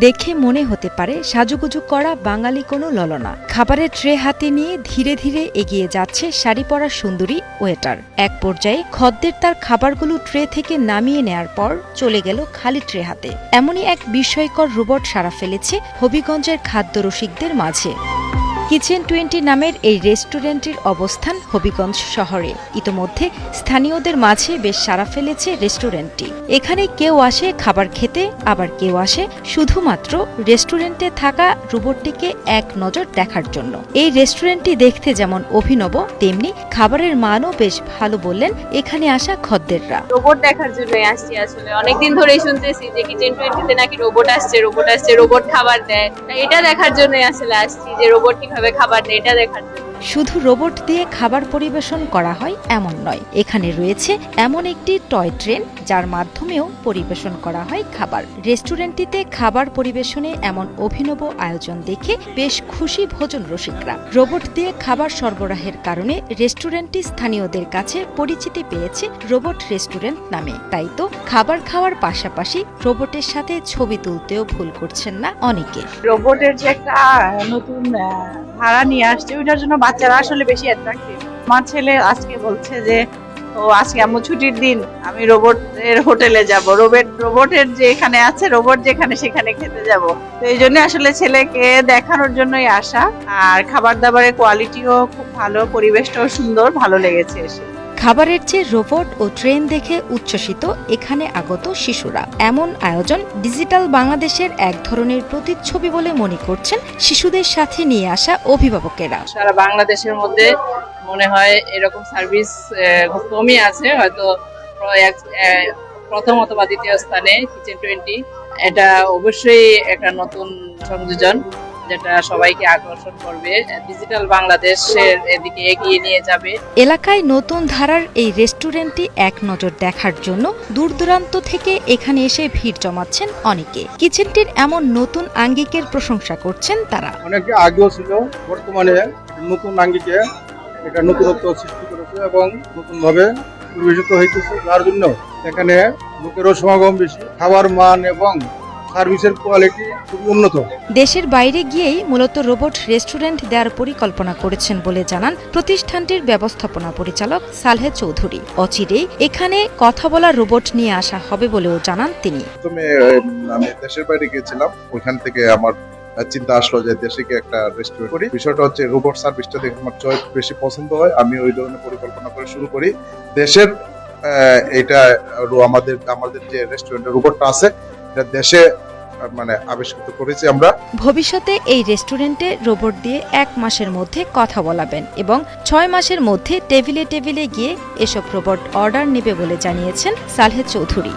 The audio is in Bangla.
দেখে মনে হতে পারে সাজুগুজু করা বাঙালি কোনো ললনা। খাবারের ট্রে হাতে নিয়ে ধীরে ধীরে এগিয়ে যাচ্ছে শাড়ি পরা সুন্দরী ওয়েটার। এক পর্যায়ে খদ্দের তার খাবারগুলো ট্রে থেকে নামিয়ে নেয়ার পর চলে গেল খালি ট্রে হাতে। এমনই এক বিস্ময়কর রোবট সাড়া ফেলেছে হবিগঞ্জের খাদ্য রসিকদের মাঝে। কিচেন 20 নামের এই রেস্টুরেন্টের অবস্থান হবিগঞ্জ শহরে। ইতোমধ্যে স্থানীয়দের মাঝে বেশ সাড়া ফেলেছে রেস্টুরেন্টটি। এখানে কেউ আসে খাবার খেতে, আবার কেউ আসে শুধুমাত্র রেস্টুরেন্টে থাকা রোবটটিকে এক নজর দেখার জন্য। এই রেস্টুরেন্টটি দেখতে যেমন অভিনব, তেমনি খাবারের মানও বেশ ভালো বললেন এখানে আসা খদ্দেররা। রোবট দেখার জন্যই আসছি। আসলে অনেকদিন ধরেই শুনতেছি যে কিচেন 20 তে নাকি রোবট আসছে, রোবট খাবার দেয়। এটা দেখার জন্যই আসলে আসছি যে রোবট কিভাবে খাবার দেয়, এটা দেখার জন্য। শুধু রোবট দিয়ে খাবার পরিবেশন করা হয় এমন নয়, এখানে রয়েছে এমন একটি টয় ট্রেন যার মাধ্যমেও পরিবেশন করা হয় খাবার। রেস্টুরেন্টটিতে খাবার পরিবেশনে এমন অভিনব আয়োজন দেখে বেশ খুশি ভোজন রসিকরা। রোবট দিয়ে খাবার সরবরাহের কারণে রেস্টুরেন্টটি স্থানীয়দের কাছে পরিচিতি পেয়েছে রোবট রেস্টুরেন্ট নামে। তাই তো খাবার খাওয়ার পাশাপাশি রোবটের সাথে ছবি তুলতেও ভুল করছেন না অনেকে। রোবটের যে একটা নতুন ধারা নিয়ে আসছে, ওইটার জন্য বাচ্চারা আসলে বেশি অ্যাট্রাক্টিভ। আমার ছেলে আজকে বলছে যে আজকে আম্মু ছুটির দিন, আমি রোবটের হোটেলে যাব, রোবটের যে এখানে আছে, রোবট যেখানে সেখানে খেতে যাব। তো এই জন্য আসলে ছেলেকে দেখানোর জন্যই আসা। আর খাবার দাবারের কোয়ালিটিও খুব ভালো, পরিবেশটাও সুন্দর, ভালো লেগেছে এসে। খাবারের চেয়ে রোবট ও ট্রেন দেখে উচ্ছ্বসিত এখানে আগত শিশুরা। এমন আয়োজন ডিজিটাল বাংলাদেশের এক ধরনের প্রতিচ্ছবি বলে মনে করছেন শিশুদের সাথে নিয়ে আসা অভিভাবকেরা। সারা বাংলাদেশের মধ্যে মনে হয় এরকম সার্ভিস খুব কমই আছে, হয়তো প্রথম অথবা দ্বিতীয় স্থানে কিচেন 20। এটা অবশ্যই একটা নতুন সংযোজন যেটা সবাইকে আকর্ষণ করবে, ডিজিটাল বাংলাদেশের এদিকে এগিয়ে নিয়ে যাবে। এলাকায় নতুন ধারার এই রেস্টুরেন্টটি এক নজর দেখার জন্য দূর দূরান্ত থেকে এখানে এসে ভিড় জমাচ্ছেন অনেকে। কিচেনটির এমন নতুন আঙ্গিকের প্রশংসা করছেন তারা। অনেকে আগেও ছিল, বর্তমানে নতুন আঙ্গিকে এটা নতুনত্ব সৃষ্টি করেছে এবং নতুনভাবে পরিবেশিত হইতেছে, যার জন্য এখানে লোকেরও সমাগম বেশি, খাবার মান এবং সার্ভিসের কোয়ালিটি খুবই উন্নত। দেশের বাইরে গিয়েই মূলত রোবট রেস্টুরেন্ট দেওয়ার পরিকল্পনা করেছেন বলে জানান প্রতিষ্ঠানটির ব্যবস্থাপনা পরিচালক সালেহ চৌধুরী। অচিরেই এখানে কথা বলা রোবট নিয়ে আসা হবে বলেও জানান তিনি। আমি দেশের বাইরে গিয়েছিলাম, ওইখান থেকে আমার চিন্তা আসলো যে দেশে গিয়ে একটা রেস্টুরেন্ট করি। বিষয়টা হচ্ছে রোবট সার্ভিসটা দেখে আমার চয়েস বেশি পছন্দ হয়, আমি ওই ধরনের পরিকল্পনা করে শুরু করি। দেশের এটা আমাদের যে রেস্টুরেন্টের রোবটটা আছে, এটা দেশে আবিষ্কৃত করেছি আমরা। ভবিষ্যতে এই রেস্টুরেন্টে রোবট দিয়ে 1 মাসের মধ্যে কথা বলাবেন এবং 6 মাসের মধ্যে টেবিলে টেবিলে গিয়ে এসব রোবট অর্ডার নেবে বলে জানিয়েছেন সালেহ চৌধুরী।